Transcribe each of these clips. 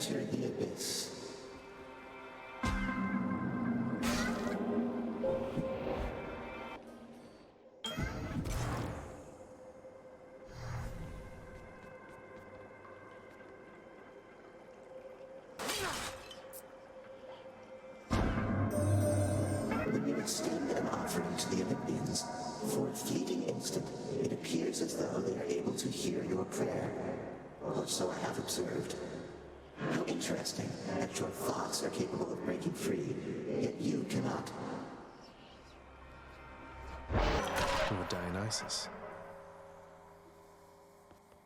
enter the abyss. When you extend an offering to the Olympians, for a fleeting instant, it appears as though they are able to hear your prayer. Or so I have observed. How interesting that your thoughts are capable of breaking free, yet you cannot. Or Dionysus.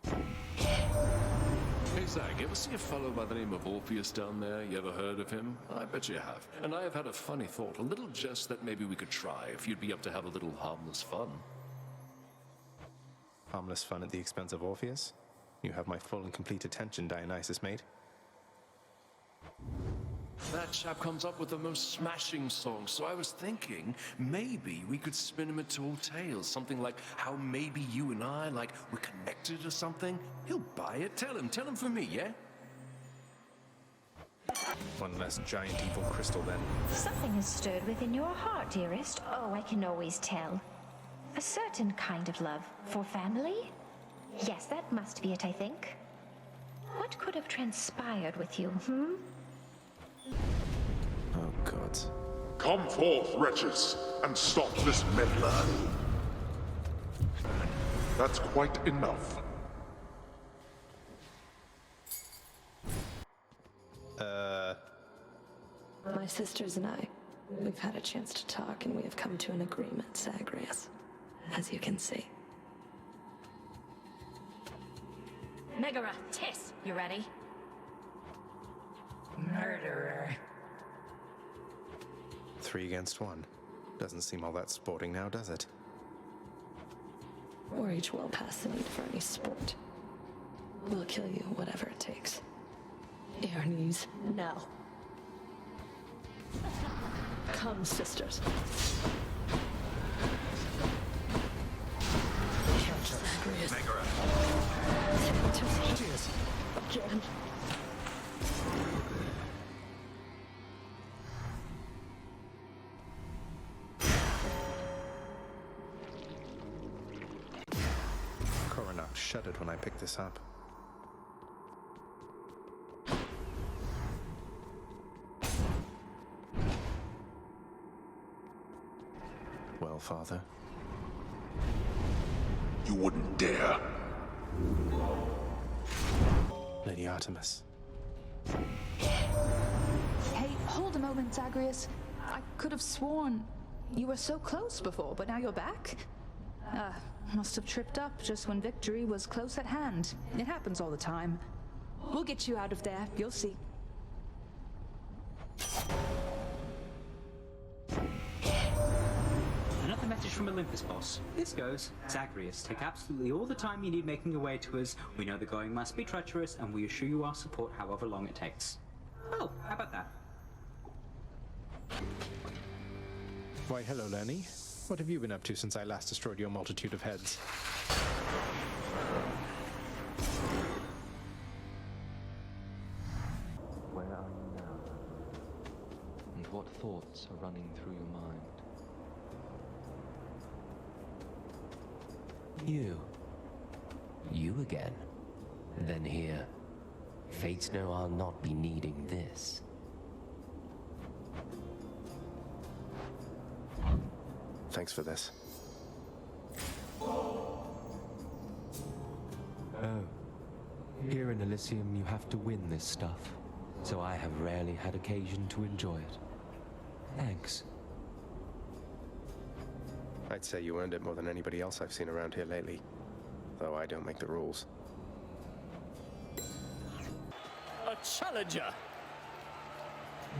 Hey Zag, ever see a fellow by the name of Orpheus down there? You ever heard of him? I bet you have. And I have had a funny thought, a little jest that maybe we could try if you'd be up to have a little harmless fun. Harmless fun at the expense of Orpheus? You have my full and complete attention, Dionysus, mate. That chap comes up with the most smashing songs, so I was thinking maybe we could spin him a tall tale, something like how maybe you and I, like, we're connected or something. He'll buy it. Tell him for me, yeah? One less giant evil crystal, then. Something has stirred within your heart, dearest. Oh, I can always tell. A certain kind of love for family? Yes, that must be it, I think. What could have transpired with you, Oh, God. Come forth, wretches, and stop this meddler. That's quite enough. My sisters and I, we've had a chance to talk, and we have come to an agreement, Zagreus, as you can see. Megara, Tiss, you ready? Murderer. 3 against 1. Doesn't seem all that sporting now, does it? We're each well past the need for any sport. We'll kill you, whatever it takes. Your knees, now. Come, sisters. Zagreus. Megara. Cheers. Again. Coronac shuddered when I picked this up. Well, Father? You wouldn't dare. Lady Artemis. Hey, hold a moment, Zagreus. I could have sworn you were so close before, but now you're back? Must have tripped up just when victory was close at hand. It happens all the time. We'll get you out of there, you'll see. Another message from Olympus, boss. This goes, Zagreus, take absolutely all the time you need making your way to us. We know the going must be treacherous, and we assure you our support however long it takes. Oh, how about that? Why, hello, Lenny. What have you been up to since I last destroyed your multitude of heads? Where are you now? And what thoughts are running through your mind? You again? Then here. Fates know I'll not be needing this. Thanks for this. Oh. Here in Elysium you have to win this stuff, so I have rarely had occasion to enjoy it. Thanks. I'd say you earned it more than anybody else I've seen around here lately. Though I don't make the rules. A challenger!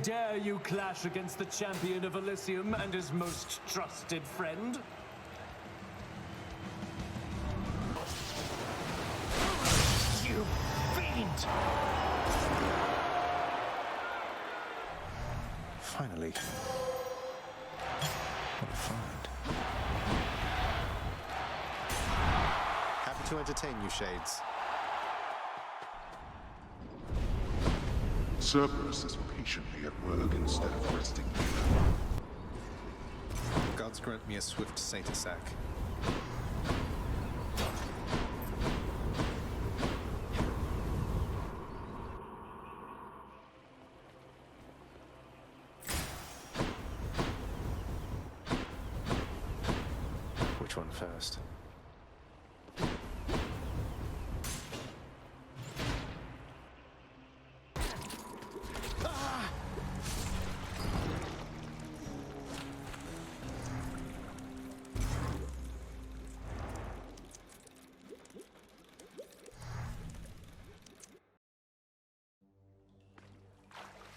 Dare you clash against the champion of Elysium and his most trusted friend? You fiend! Finally. What a find. Happy to entertain you, Shades. Cerberus is patiently at work instead of resting. Gods grant me a swift satyr sack. Which one first?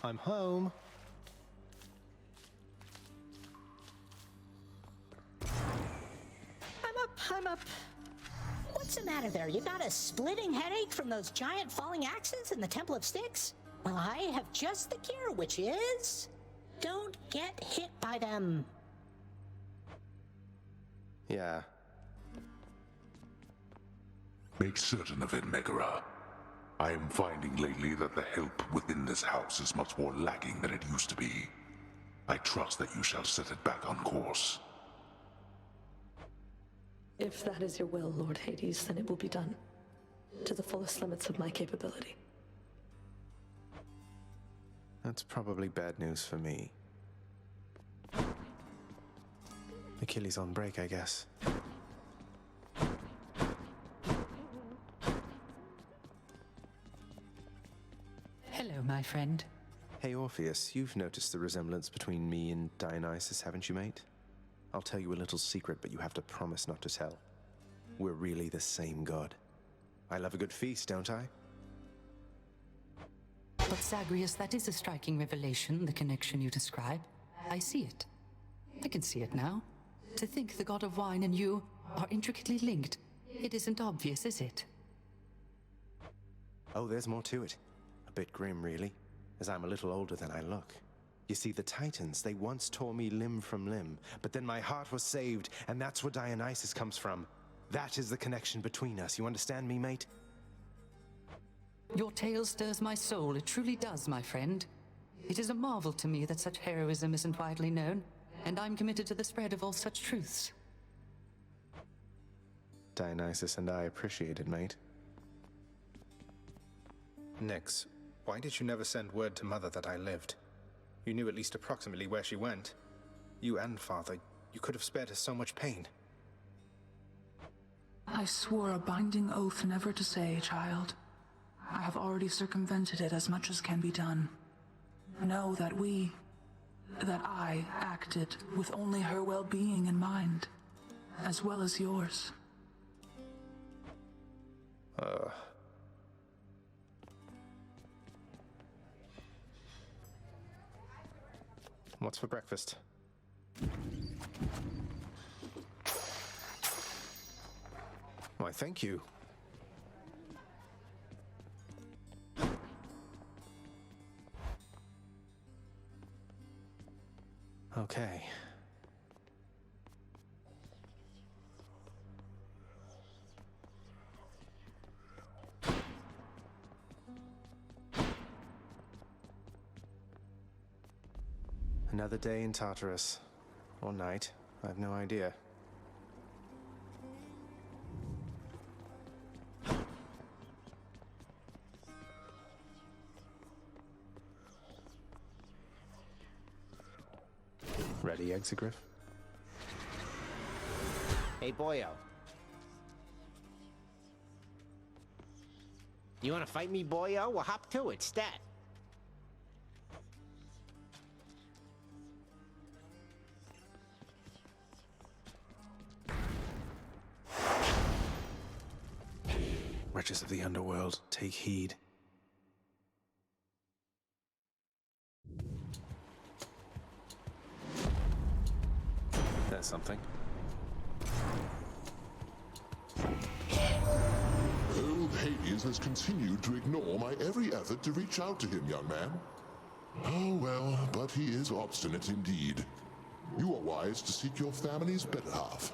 I'm home. I'm up. What's the matter there? You got a splitting headache from those giant falling axes in the Temple of Styx? Well, I have just the cure, which is... don't get hit by them. Yeah. Make certain of it, Megara. I am finding lately that the help within this house is much more lacking than it used to be. I trust that you shall set it back on course. If that is your will, Lord Hades, then it will be done. To the fullest limits of my capability. That's probably bad news for me. Achilles on break, I guess. Hello, my friend. Hey, Orpheus, you've noticed the resemblance between me and Dionysus, haven't you, mate? I'll tell you a little secret, but you have to promise not to tell. We're really the same god. I love a good feast, don't I? But Zagreus, that is a striking revelation, the connection you describe. I see it. I can see it now. To think the god of wine and you are intricately linked. It isn't obvious, is it? Oh, there's more to it. A bit grim, really, as I'm a little older than I look. You see, the Titans, they once tore me limb from limb, but then my heart was saved, and that's where Dionysus comes from. That is the connection between us. You understand me, mate? Your tale stirs my soul. It truly does, my friend. It is a marvel to me that such heroism isn't widely known, and I'm committed to the spread of all such truths. Dionysus and I appreciate it, mate. Nyx, why did you never send word to Mother that I lived? You knew at least approximately where she went. You and Father, you could have spared her so much pain. I swore a binding oath never to say, child. I have already circumvented it as much as can be done. Know that I acted with only her well-being in mind, as well as yours. What's for breakfast? Why, thank you. Okay. Another day in Tartarus. Or night. I have no idea. Ready, Exegriff? Hey, boyo. You wanna fight me, boyo? Well, hop to it, stat. Wretches of the underworld, take heed. There's something. Old Hades has continued to ignore my every effort to reach out to him, young man. Oh well, but he is obstinate indeed. You are wise to seek your family's better half.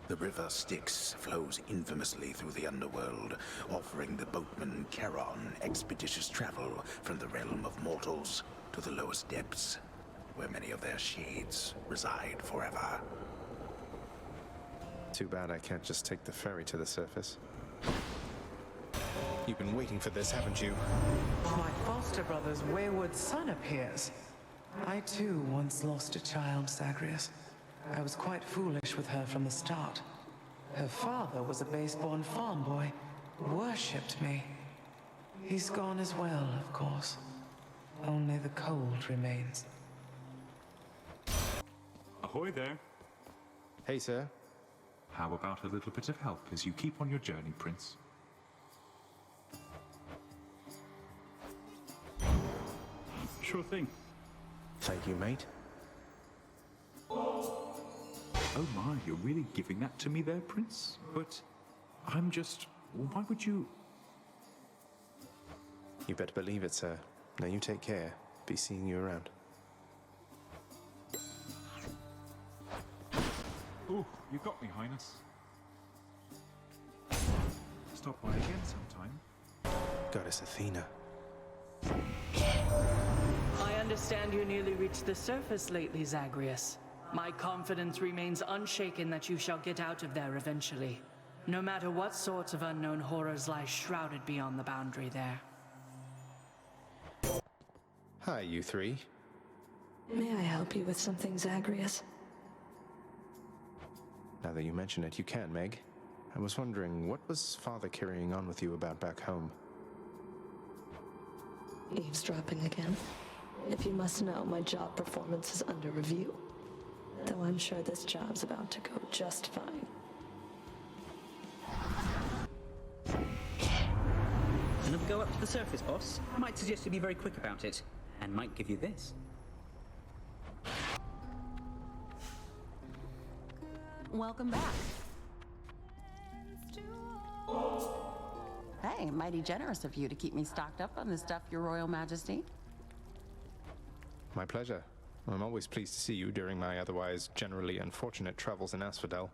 The river Styx flows infamously through the underworld, offering the boatman Charon expeditious travel from the realm of mortals to the lowest depths, where many of their shades reside forever. Too bad I can't just take the ferry to the surface. You've been waiting for this, haven't you? My foster brother's wayward son appears. I too once lost a child, Zagreus. I was quite foolish with her from the start. Her father was a base-born farm boy, worshipped me. He's gone as well, of course. Only the cold remains. Ahoy there. Hey, sir. How about a little bit of help as you keep on your journey, Prince? Sure thing. Thank you, mate. Oh my, you're really giving that to me there, Prince? But I'm just... why would you... You better believe it, sir. Now you take care. Be seeing you around. Oh, you got me, Highness. Stop by again sometime. Goddess Athena. I understand you nearly reached the surface lately, Zagreus. My confidence remains unshaken that you shall get out of there eventually, no matter what sorts of unknown horrors lie shrouded beyond the boundary there. Hi, you three. May I help you with something, Zagreus? Now that you mention it, you can, Meg. I was wondering, what was Father carrying on with you about back home? Eavesdropping again. If you must know, my job performance is under review. Though I'm sure this job's about to go just fine. Another go up to the surface, boss? I might suggest you be very quick about it, and might give you this. Welcome back. Hey, mighty generous of you to keep me stocked up on this stuff, Your Royal Majesty. My pleasure. I'm always pleased to see you during my otherwise generally unfortunate travels in Asphodel.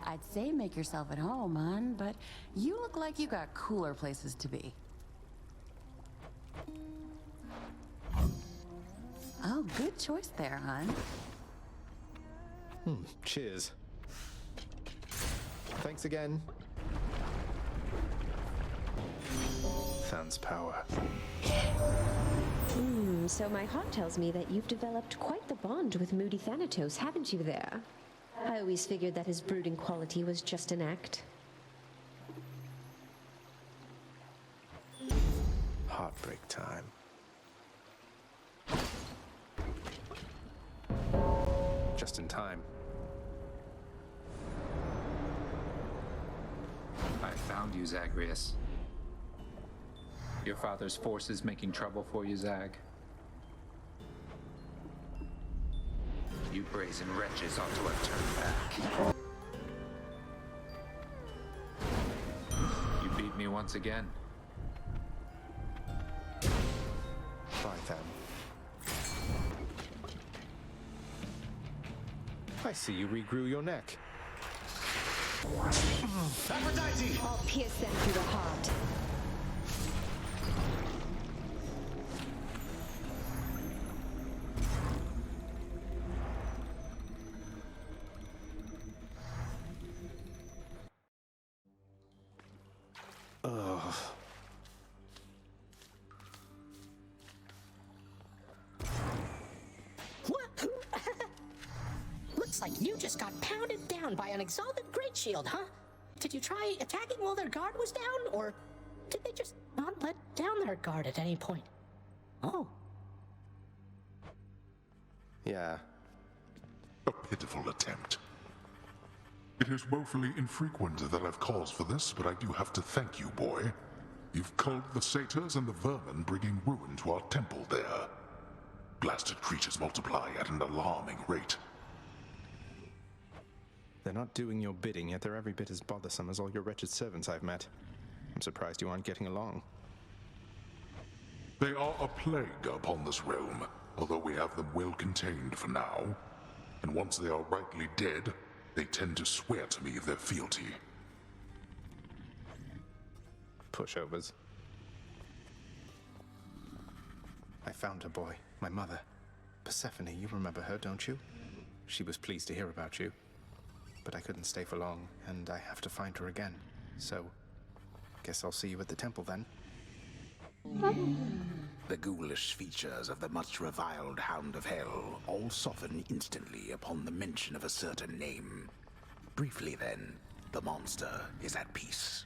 I'd say make yourself at home, hon, but you look like you got cooler places to be. Oh, good choice there, hon. Cheers. Thanks again. Than's power. So my heart tells me that you've developed quite the bond with Moody Thanatos, haven't you there? I always figured that his brooding quality was just an act. Heartbreak time. Just in time. I found you, Zagreus. Your father's forces making trouble for you, Zag. You brazen wretches ought to have turned back. You beat me once again. Bye, then. I see you regrew your neck. Aphrodite! I'll pierce them through the heart. Ugh. Looks like you just got pounded down by an exalted great shield, huh? Did you try attacking while their guard was down, or did they just not let down their guard at any point? Oh. Yeah. A pitiful attempt. It is woefully infrequent that I've cause for this, but I do have to thank you, boy. You've culled the satyrs and the vermin, bringing ruin to our temple there. Blasted creatures multiply at an alarming rate. They're not doing your bidding, yet they're every bit as bothersome as all your wretched servants I've met. I'm surprised you aren't getting along. They are a plague upon this realm, although we have them well contained for now. and once they are rightly dead, they tend to swear to me their fealty. Pushovers. I found her, boy. My mother. Persephone, you remember her, don't you? She was pleased to hear about you. But I couldn't stay for long, and I have to find her again. So, guess I'll see you at the temple then. The ghoulish features of the much reviled Hound of Hell all soften instantly upon the mention of a certain name. Briefly then, the monster is at peace.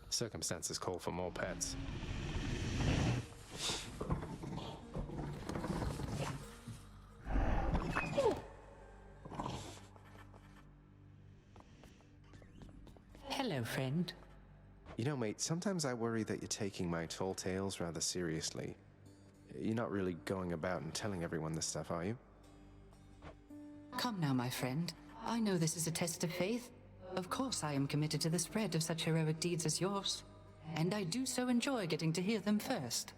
Circumstances call for more pets. Hello, friend. You know, mate, sometimes I worry that you're taking my tall tales rather seriously. You're not really going about and telling everyone this stuff, are you? Come now, my friend. I know this is a test of faith. Of course I am committed to the spread of such heroic deeds as yours. And I do so enjoy getting to hear them first.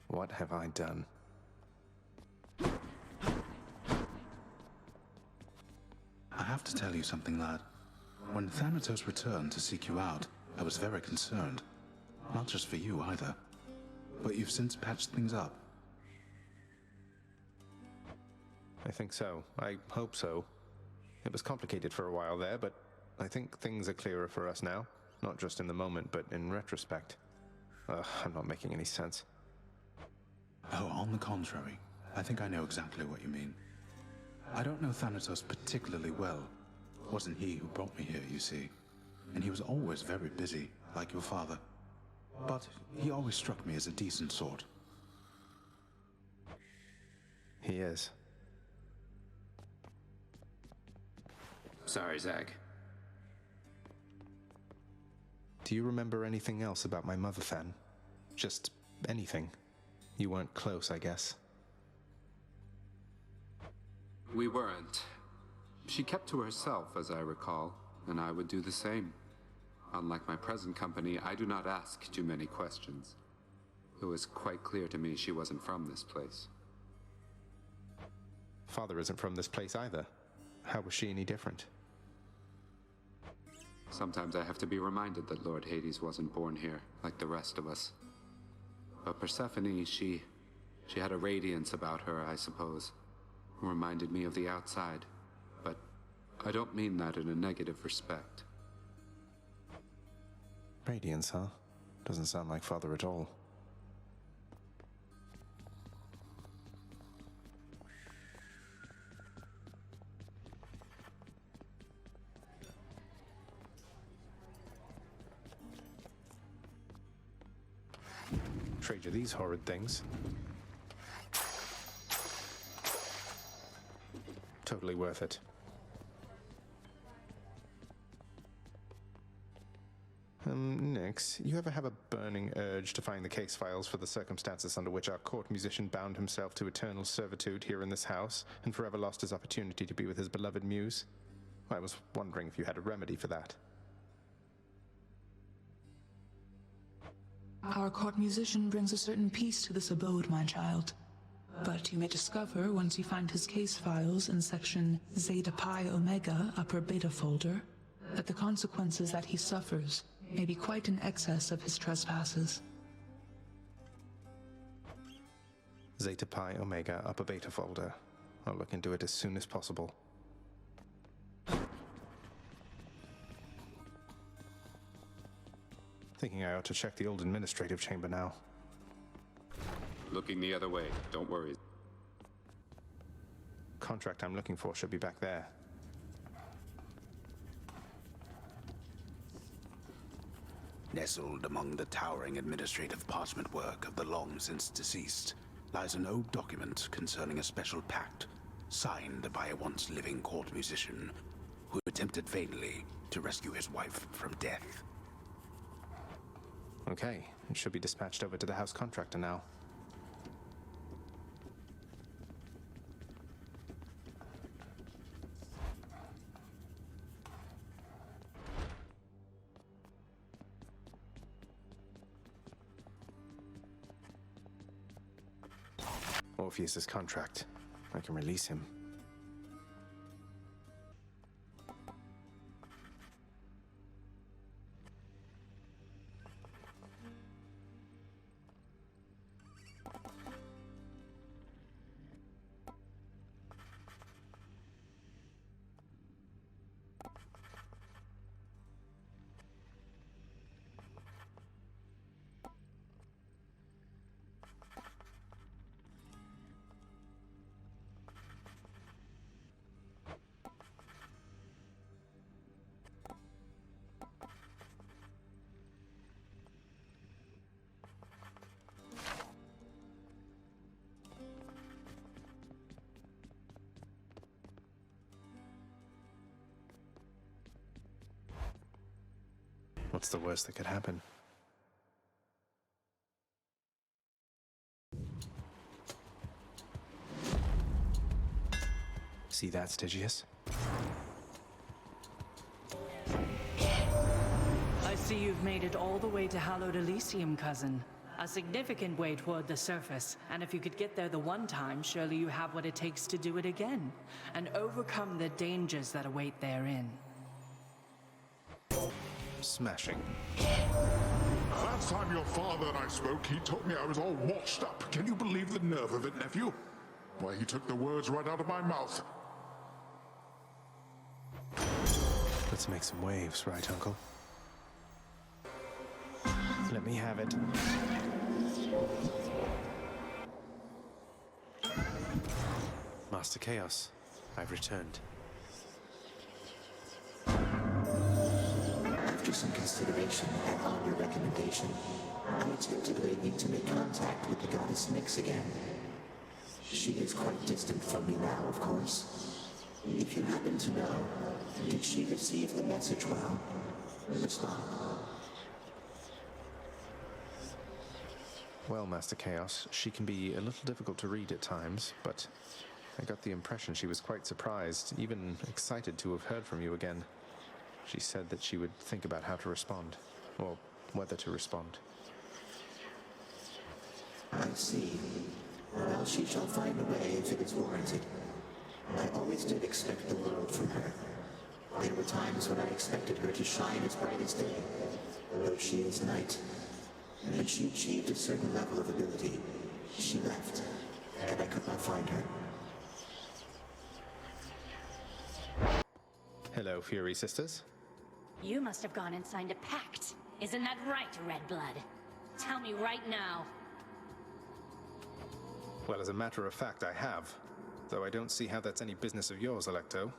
What have I done? I have to tell you something, lad. When Thanatos returned to seek you out, I was very concerned. Not just for you, either. But you've since patched things up. I think so. I hope so. It was complicated for a while there, but I think things are clearer for us now. Not just in the moment, but in retrospect. I'm not making any sense. Oh, on the contrary. I think I know exactly what you mean. I don't know Thanatos particularly well. It wasn't he who brought me here, you see. And he was always very busy, like your father. But he always struck me as a decent sort. He is. Sorry, Zag. Do you remember anything else about my mother, Than? Just anything? You weren't close, I guess. We weren't. She kept to herself, as I recall, and I would do the same. Unlike my present company, I do not ask too many questions. It was quite clear to me she wasn't from this place. Father isn't from this place either. How was she any different? Sometimes I have to be reminded that Lord Hades wasn't born here, like the rest of us. But Persephone, she had a radiance about her, I suppose. Reminded me of the outside. But I don't mean that in a negative respect. Radiance, huh? Doesn't sound like Father at all. Trade you these horrid things. Totally worth it. Nix, you ever have a burning urge to find the case files for the circumstances under which our court musician bound himself to eternal servitude here in this house and forever lost his opportunity to be with his beloved muse? I was wondering if you had a remedy for that. Our court musician brings a certain peace to this abode, my child. But you may discover, once you find his case files in section Zeta Pi Omega upper beta folder, that the consequences that he suffers may be quite in excess of his trespasses. Zeta Pi Omega upper beta folder. I'll look into it as soon as possible. Thinking I ought to check the old administrative chamber now. Looking the other way, don't worry. Contract I'm looking for should be back there. Nestled among the towering administrative parchment work of the long-since deceased lies an old document concerning a special pact signed by a once-living court musician who attempted vainly to rescue his wife from death. Okay, it should be dispatched over to the house contractor now. Morpheus's contract. I can release him. What's the worst that could happen? See that, Stygius? I see you've made it all the way to Hallowed Elysium, cousin. A significant way toward the surface, and if you could get there the one time, surely you have what it takes to do it again, and overcome the dangers that await therein. Smashing. Last time your father and I spoke, he told me I was all washed up. Can you believe the nerve of it, nephew? Why, he took the words right out of my mouth. Let's make some waves, right, Uncle? Let me have it. Master Chaos, I've returned. After some consideration and on your recommendation, I attempted lately to make contact with the goddess Nyx again. She is quite distant from me now, of course. If you happen to know, did she receive the message well? Respond. Well, Master Chaos, she can be a little difficult to read at times, but I got the impression she was quite surprised, even excited to have heard from you again. She said that she would think about how to respond, or whether to respond. I see. Well, she shall find a way if it is warranted. I always did expect the world from her. There were times when I expected her to shine as bright as day, though she is night. When she achieved a certain level of ability, she left, and I could not find her. Hello, Fury Sisters. You must have gone and signed a pact. Isn't that right, Red Blood? Tell me right now. Well, as a matter of fact, I have. Though I don't see how that's any business of yours, Electo.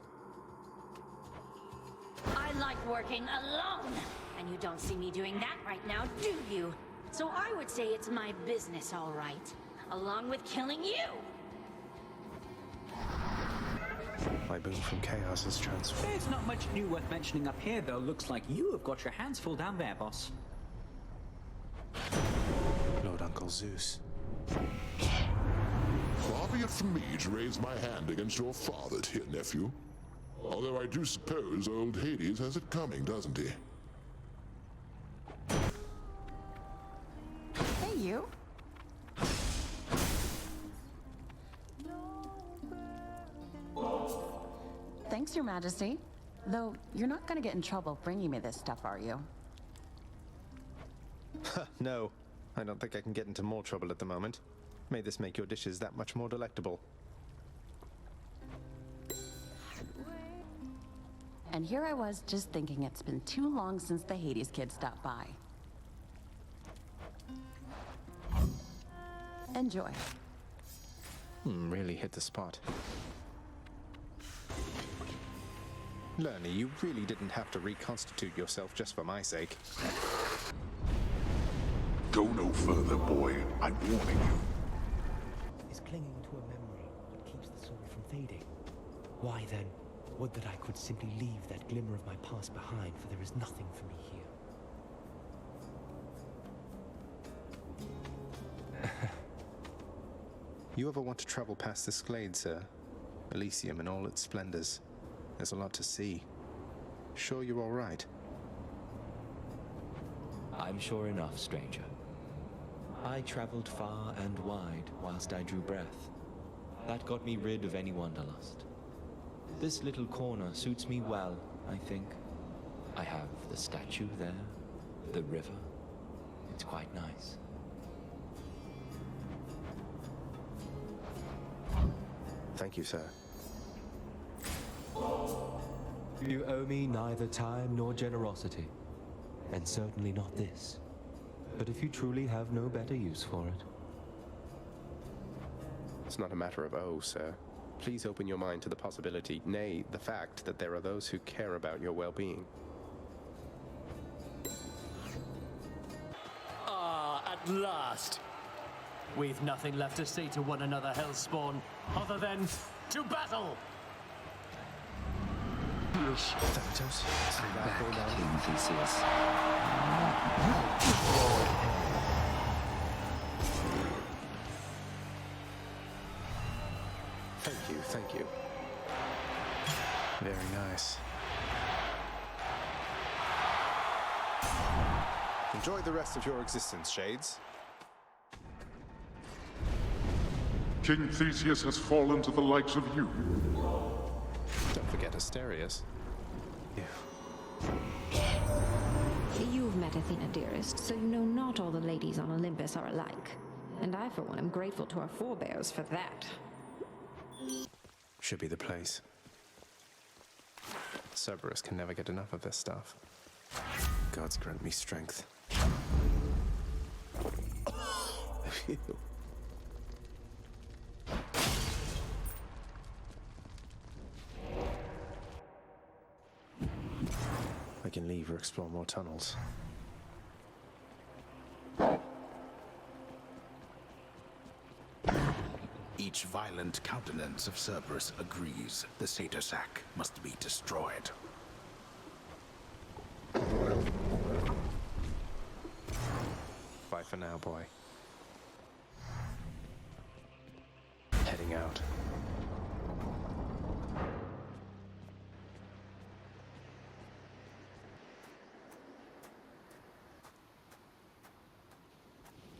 I like working alone, and you don't see me doing that right now, do you? So I would say it's my business, all right. Along with killing you. My boon from Chaos is transferred. There's not much new worth mentioning up here, though. Looks like you have got your hands full down there, boss. Lord Uncle Zeus. Far be it from me to raise my hand against your father, dear nephew. Although I do suppose old Hades has it coming, doesn't he? Hey, you. Thanks, Your Majesty. Though, you're not gonna get in trouble bringing me this stuff, are you? No, I don't think I can get into more trouble at the moment. May this make your dishes that much more delectable. And here I was just thinking it's been too long since the Hades kid stopped by. Enjoy. Really hit the spot. Lerny, you really didn't have to reconstitute yourself just for my sake. Go no further, boy. I'm warning you. Is clinging to a memory what keeps the soul from fading? Why then, would that I could simply leave that glimmer of my past behind, for there is nothing for me here. You ever want to travel past this glade, sir? Elysium in all its splendors. There's a lot to see. Sure you're all right? I'm sure enough, stranger. I traveled far and wide whilst I drew breath. That got me rid of any wanderlust. This little corner suits me well, I think. I have the statue there, the river. It's quite nice. Thank you, sir. You owe me neither time nor generosity, and certainly not this. But if you truly have no better use for it... It's not a matter of oh, sir. Please open your mind to the possibility, nay, the fact that there are those who care about your well-being. Ah, at last! We've nothing left to say to one another, Hellspawn, other than to battle! Yes. Thanatos, I'm back, King Theseus. Thank you. Very nice. Enjoy the rest of your existence, Shades. King Theseus has fallen to the likes of you. Don't forget Asterius. You've met Athena, dearest, so you know not all the ladies on Olympus are alike. And I, for one, am grateful to our forebears for that. Should be the place. Cerberus can never get enough of this stuff. Gods grant me strength. I can leave or explore more tunnels. Each violent countenance of Cerberus agrees the satyr sack must be destroyed. Bye for now, boy. Heading out.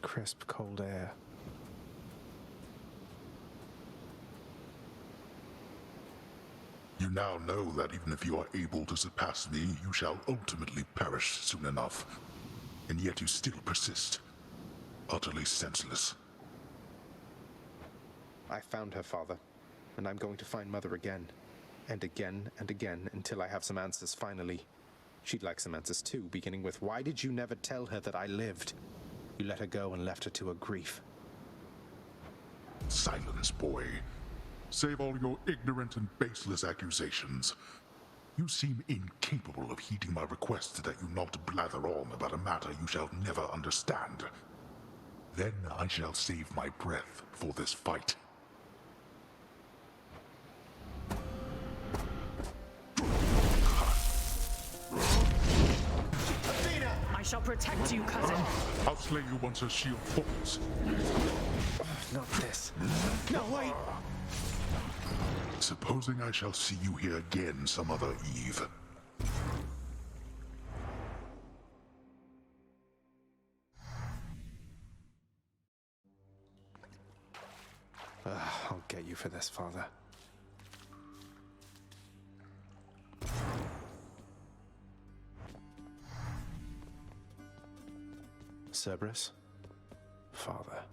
Crisp, cold air. You now know that even if you are able to surpass me, you shall ultimately perish soon enough. And yet you still persist. Utterly senseless. I found her, father, and I'm going to find Mother again. And again and again until I have some answers finally. She'd like some answers too, beginning with, why did you never tell her that I lived? You let her go and left her to her grief. Silence, boy. Save all your ignorant and baseless accusations. You seem incapable of heeding my request that you not blather on about a matter you shall never understand. Then I shall save my breath for this fight. Athena! I shall protect you, cousin. I'll slay you once her shield falls. Not this. No, wait! Supposing I shall see you here again some other eve. I'll get you for this, father. Cerberus? Father.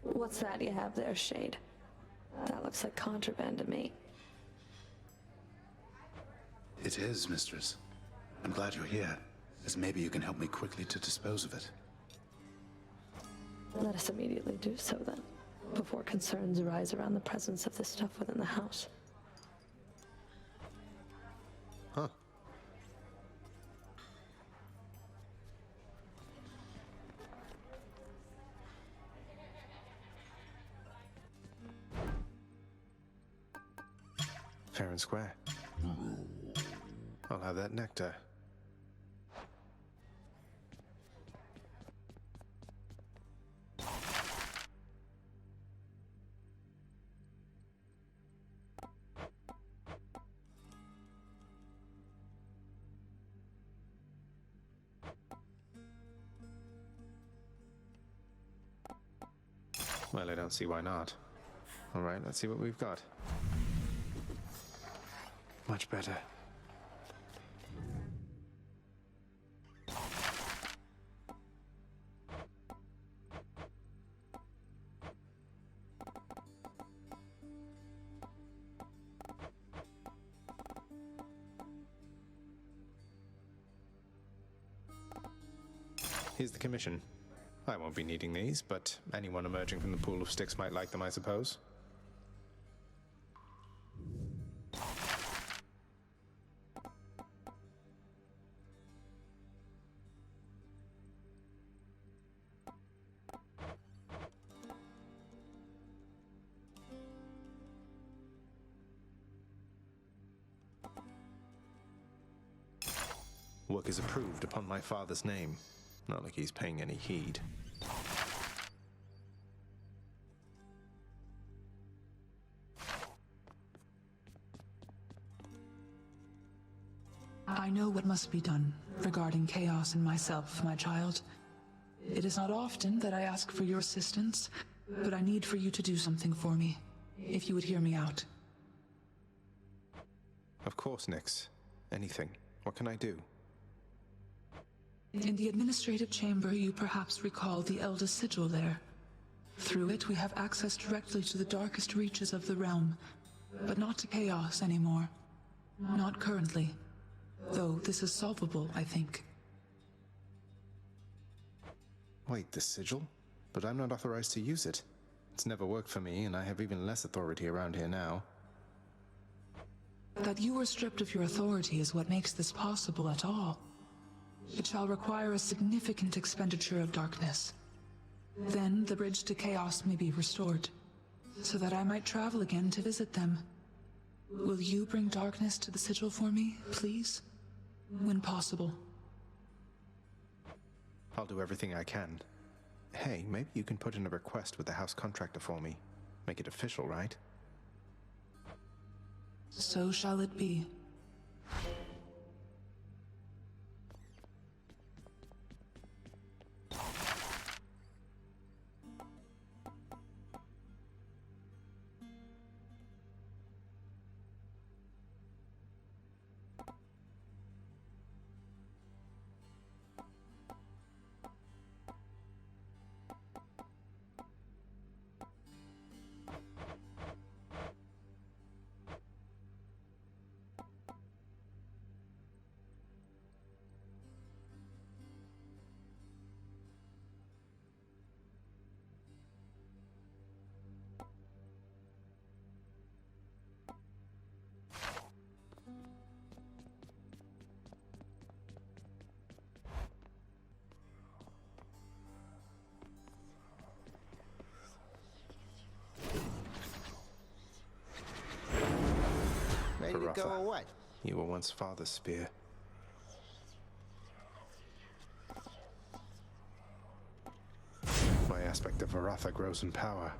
What's that you have there, Shade? That looks like contraband to me. It is, mistress. I'm glad you're here, as maybe you can help me quickly to dispose of it. Let us immediately do so then, before concerns arise around the presence of this stuff within the house. Huh. Fair and square. I'll have that nectar. Well, I don't see why not. All right, let's see what we've got. Much better. Here's the commission. I won't be needing these, but anyone emerging from the pool of sticks might like them, I suppose. Work is approved upon my father's name. Not like he's paying any heed. I know what must be done regarding chaos and myself, my child. It is not often that I ask for your assistance, but I need for you to do something for me, if you would hear me out. Of course, Nix. Anything. What can I do? In the administrative chamber, you perhaps recall the Elder Sigil there. Through it, we have access directly to the darkest reaches of the realm, but not to chaos anymore. Not currently. Though this is solvable, I think. Wait, the sigil? But I'm not authorized to use it. It's never worked for me, and I have even less authority around here now. That you were stripped of your authority is what makes this possible at all. It shall require a significant expenditure of darkness. Then the bridge to chaos may be restored, so that I might travel again to visit them. Will you bring darkness to the sigil for me, please? When possible. I'll do everything I can. Hey, maybe you can put in a request with the house contractor for me. Make it official, right? So shall it be. Ready to go or what? You were once father's spear. My aspect of Varatha grows in power.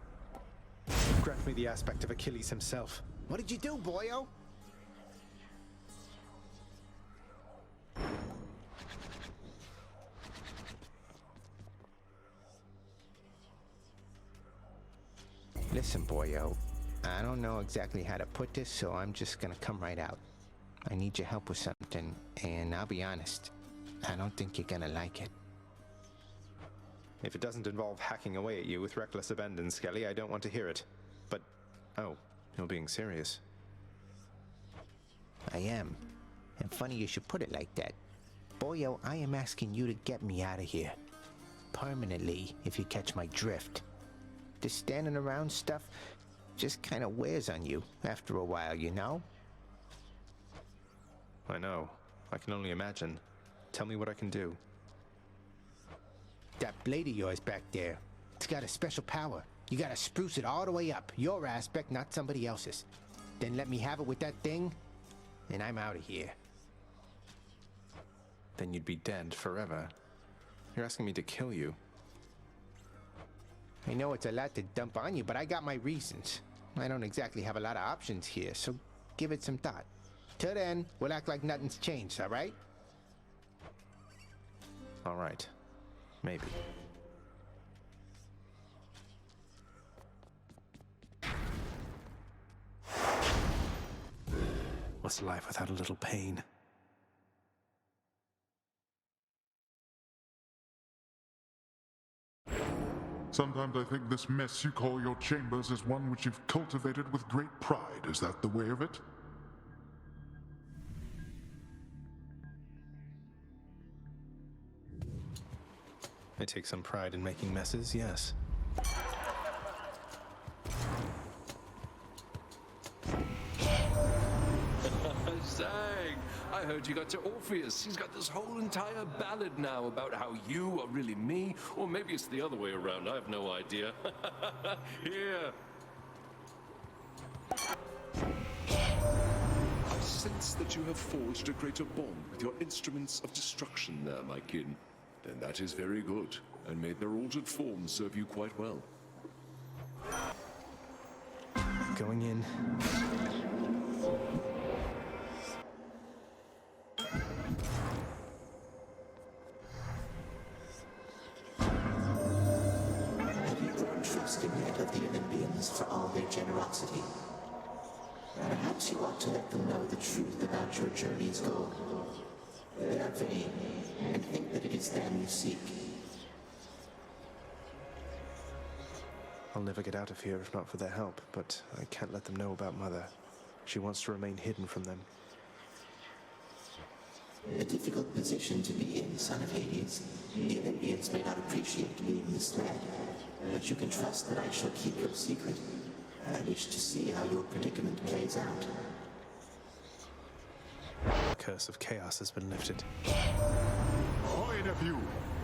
Grant me the aspect of Achilles himself. What did you do, boyo? Listen, boyo. I don't know exactly how to put this, so I'm just gonna come right out. I need your help with something, and I'll be honest, I don't think you're gonna like it. If it doesn't involve hacking away at you with reckless abandon, Skelly, I don't want to hear it. But, oh, you're being serious. I am. And funny you should put it like that. Boyo, I am asking you to get me out of here. Permanently, if you catch my drift. This standing around stuff just kind of wears on you after a while, you know? I know. I can only imagine. Tell me what I can do. That blade of yours back there, it's got a special power. You gotta spruce it all the way up. Your aspect, not somebody else's. Then let me have it with that thing, and I'm out of here. Then you'd be dead forever. You're asking me to kill you. I know it's a lot to dump on you, but I got my reasons. I don't exactly have a lot of options here, so give it some thought. Till then, we'll act like nothing's changed, all right? All right. Maybe. What's life without a little pain? Sometimes I think this mess you call your chambers is one which you've cultivated with great pride. Is that the way of it? I take some pride in making messes, yes. Zang, I heard you got to Orpheus. He's got this whole entire ballad now about how you are really me, or maybe it's the other way around. I have no idea. Here. I sense that you have forged a greater bond with your instruments of destruction there, my kin. Then that is very good, and may their altered forms serve you quite well. Going in. Have you grown trusting yet of the Olympians for all their generosity? Perhaps you ought to let them know the truth about your journey's goal. They are vain, and think that it is them you seek. I'll never get out of here if not for their help, but I can't let them know about Mother. She wants to remain hidden from them. A difficult position to be in, son of Hades. The Olympians may not appreciate being misled, but you can trust that I shall keep your secret. I wish to see how your predicament plays out. The curse of chaos has been lifted. Ahoy, nephew!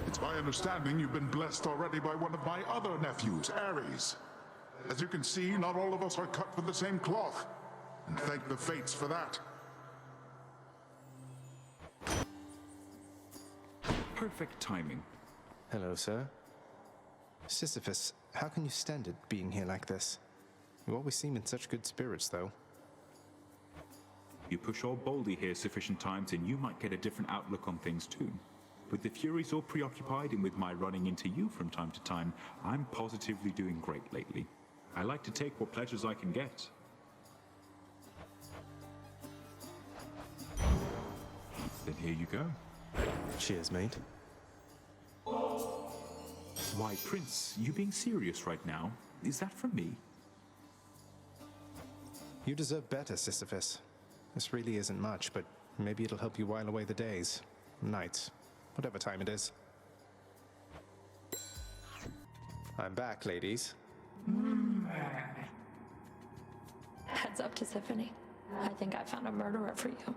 It's my understanding you've been blessed already by one of my other nephews, Ares. As you can see, not all of us are cut from the same cloth, and thank the fates for that. Perfect timing. Hello, sir. Sisyphus, how can you stand it being here like this? You always seem in such good spirits, though. You push old Baldy here sufficient times and you might get a different outlook on things too. With the Furies all preoccupied and with my running into you from time to time, I'm positively doing great lately. I like to take what pleasures I can get. Then here you go. Cheers, mate. Why, Prince, you being serious right now? Is that for me? You deserve better, Sisyphus. This really isn't much, but maybe it'll help you while away the days, nights, whatever time it is. I'm back, ladies. Heads up to Tiffany. I think I found a murderer for you.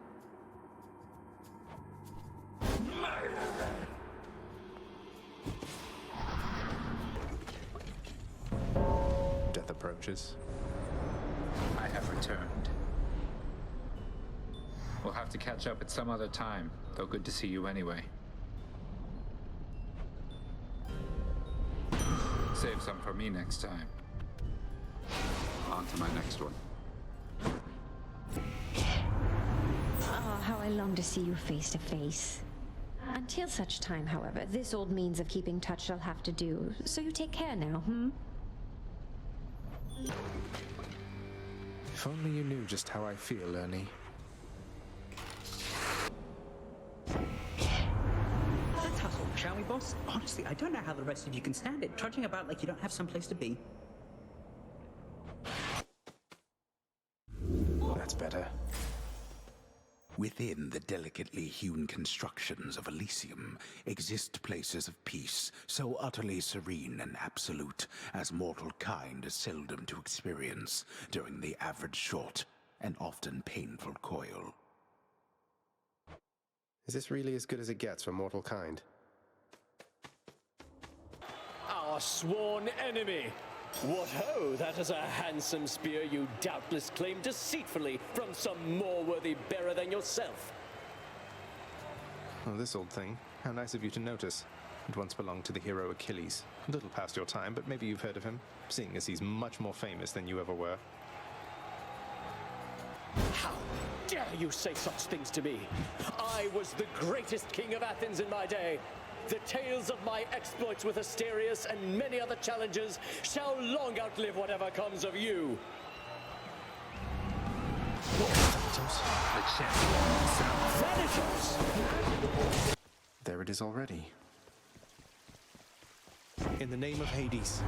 Death approaches. I have returned. We'll have to catch up at some other time, though good to see you anyway. Save some for me next time. On to my next one. Oh, how I long to see you face to face. Until such time, however, this old means of keeping touch shall have to do. So you take care now, If only you knew just how I feel, Ernie. Let's hustle, shall we, boss? Honestly, I don't know how the rest of you can stand it, trudging about like you don't have someplace to be. That's better. Within the delicately hewn constructions of Elysium exist places of peace so utterly serene and absolute as mortal kind is seldom to experience during the average short and often painful coil. Is this really as good as it gets for mortal kind? Our sworn enemy! What ho, that is a handsome spear you doubtless claim deceitfully from some more worthy bearer than yourself. Oh, this old thing. How nice of you to notice. It once belonged to the hero Achilles. A little past your time, but maybe you've heard of him, seeing as he's much more famous than you ever were. How dare you say such things to me? I was the greatest king of Athens in my day. The tales of my exploits with Asterius and many other challenges shall long outlive whatever comes of you. Thanatos. The champion, Thanatos! There it is already. In the name of Hades.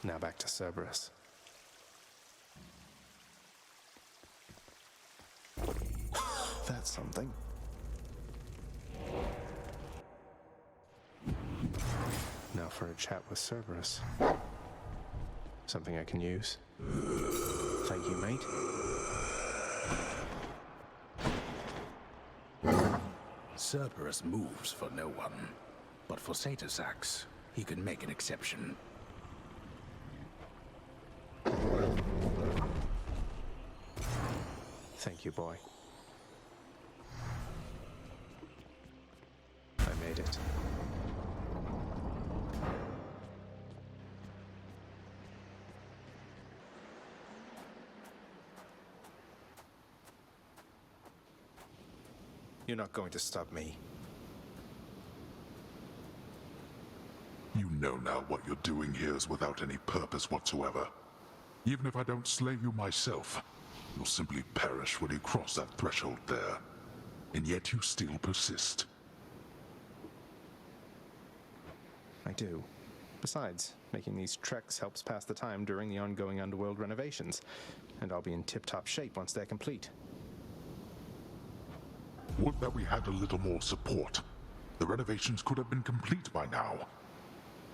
Now back to Cerberus. That's something. Now for a chat with Cerberus. Something I can use. Thank you, mate. Cerberus moves for no one, but for Satasax, he can make an exception. Thank you, boy. I made it. You're not going to stop me. You know now what you're doing here is without any purpose whatsoever. Even if I don't slay you myself, you'll simply perish when you cross that threshold there. And yet you still persist. I do. Besides, making these treks helps pass the time during the ongoing underworld renovations, and I'll be in tip-top shape once they're complete. Would that we had a little more support. The renovations could have been complete by now.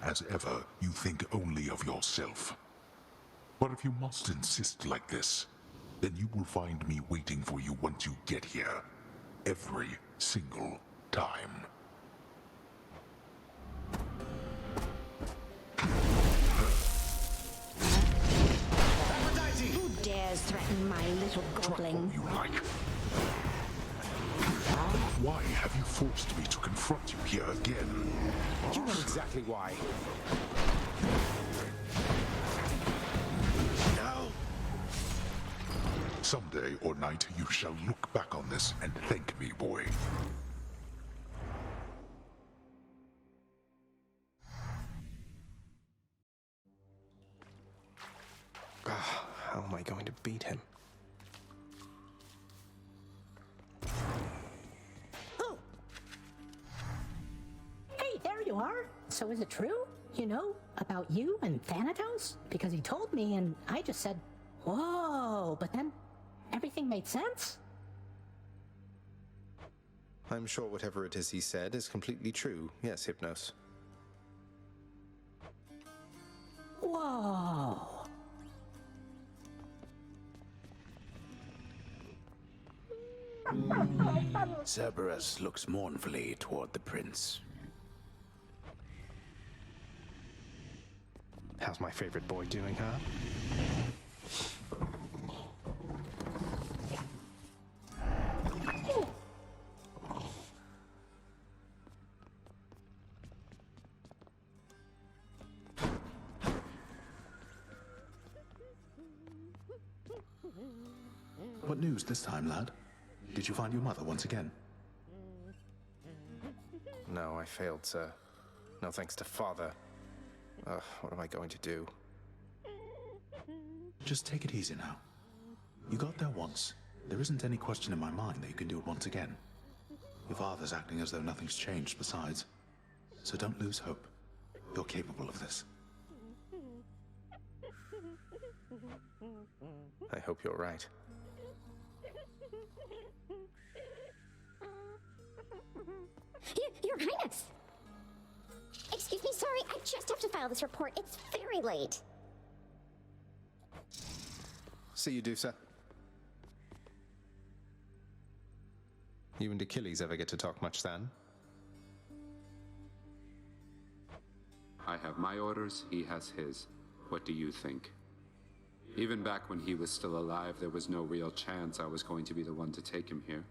As ever, you think only of yourself. But if you must insist like this, then you will find me waiting for you once you get here. Every single time. Who dares threaten my little goblin? You like. Why have you forced me to confront you here again? You know exactly why. No. Someday or night you shall look back on this and thank me, boy. How am I going to beat him? Hey, there you are. So is it true? You know, about you and Thanatos? Because he told me and I just said, whoa, but then everything made sense? I'm sure whatever it is he said is completely true. Yes, Hypnos. Whoa. Cerberus looks mournfully toward the prince. How's my favorite boy doing, huh? What news this time, lad? Did you find your mother once again? No, I failed, sir. No thanks to father. What am I going to do? Just take it easy now. You got there once. There isn't any question in my mind that you can do it once again. Your father's acting as though nothing's changed besides. So don't lose hope. You're capable of this. I hope you're right. Your Highness! Excuse me, sorry, I just have to file this report. It's very late. See you, Dusa. You and Achilles ever get to talk much then? I have my orders, he has his. What do you think? Even back when he was still alive, there was no real chance I was going to be the one to take him here,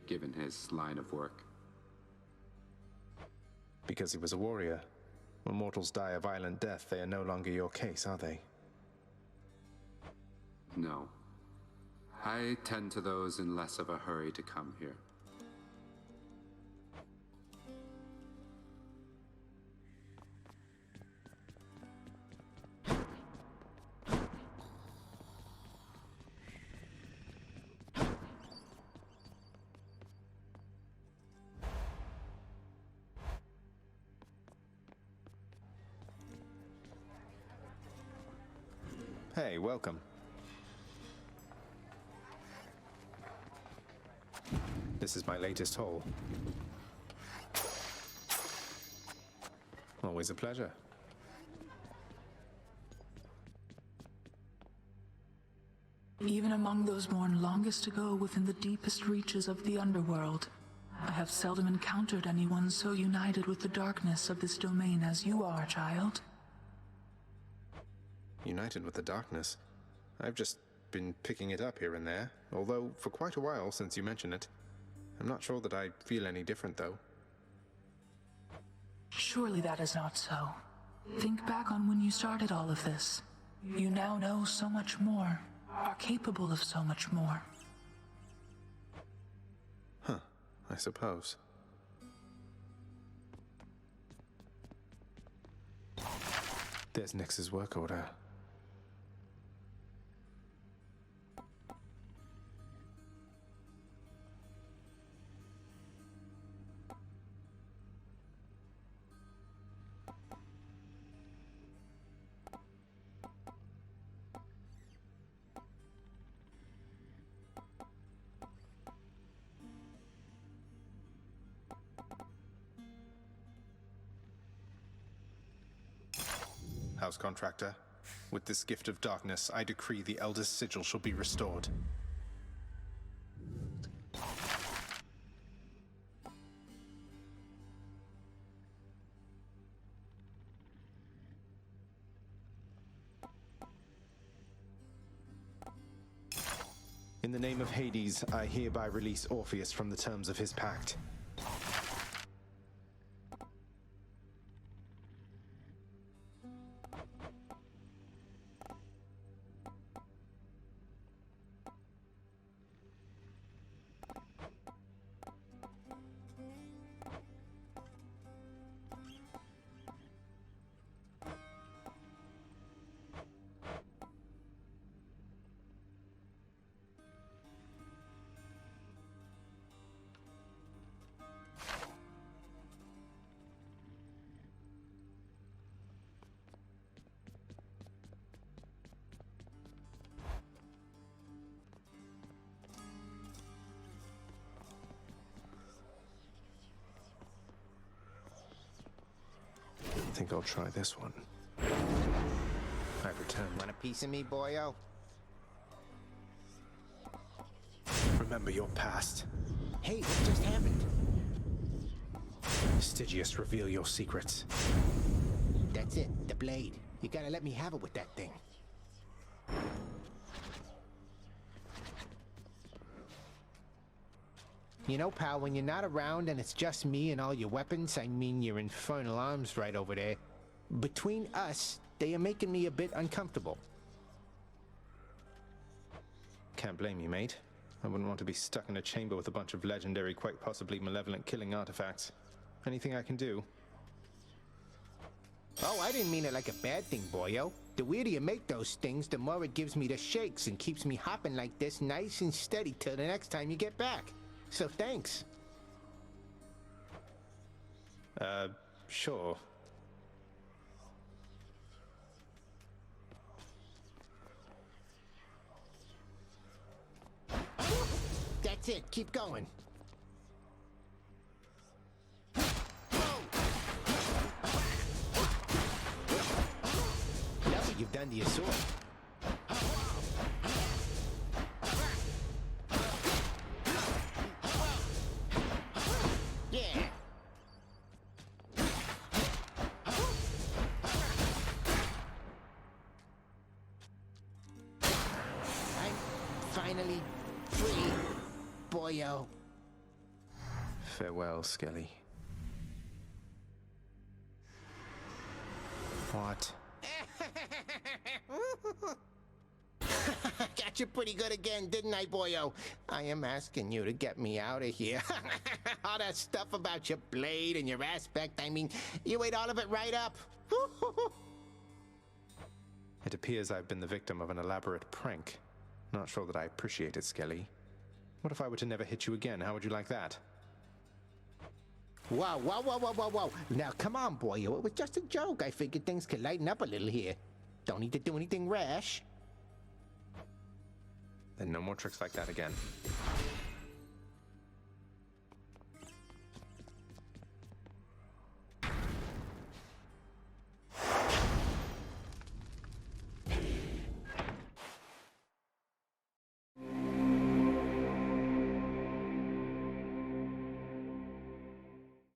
given his line of work. Because he was a warrior. When mortals die a violent death, they are no longer your case, are they? No. I tend to those in less of a hurry to come here. Hey, welcome. This is my latest haul. Always a pleasure. Even among those born longest ago within the deepest reaches of the underworld, I have seldom encountered anyone so united with the darkness of this domain as you are, child. United with the darkness? I've just been picking it up here and there, although for quite a while since you mentioned it. I'm not sure that I feel any different, though. Surely that is not so. Think back on when you started all of this. You now know so much more, are capable of so much more. Huh, I suppose. There's Nix's work order. House contractor, with this gift of darkness, I decree the eldest sigil shall be restored. In the name of Hades, I hereby release Orpheus from the terms of his pact. I think I'll try this one. I've returned. Want a piece of me, boyo? Remember your past. Hey, what just happened? Stygius, reveal your secrets. That's it, the blade. You gotta let me have it with that thing. You know, pal, when you're not around and it's just me and all your weapons, I mean your infernal arms right over there, between us, they are making me a bit uncomfortable. Can't blame you, mate. I wouldn't want to be stuck in a chamber with a bunch of legendary, quite possibly malevolent killing artifacts. Anything I can do? Oh, I didn't mean it like a bad thing, boyo. The weirder you make those things, the more it gives me the shakes and keeps me hopping like this nice and steady till the next time you get back. So thanks. Sure. That's it, keep going. Now what you've done to your sword. Finally free, boyo. Farewell, Skelly. What? Got you pretty good again, didn't I, boyo? I am asking you to get me out of here. All that stuff about your blade and your aspect, I mean, you ate all of it right up. It appears I've been the victim of an elaborate prank. Not sure that I appreciate it, Skelly. What if I were to never hit you again? How would you like that? Whoa, whoa, whoa, whoa, whoa, whoa. Now, come on, boyo. It was just a joke. I figured things could lighten up a little here. Don't need to do anything rash. Then no more tricks like that again.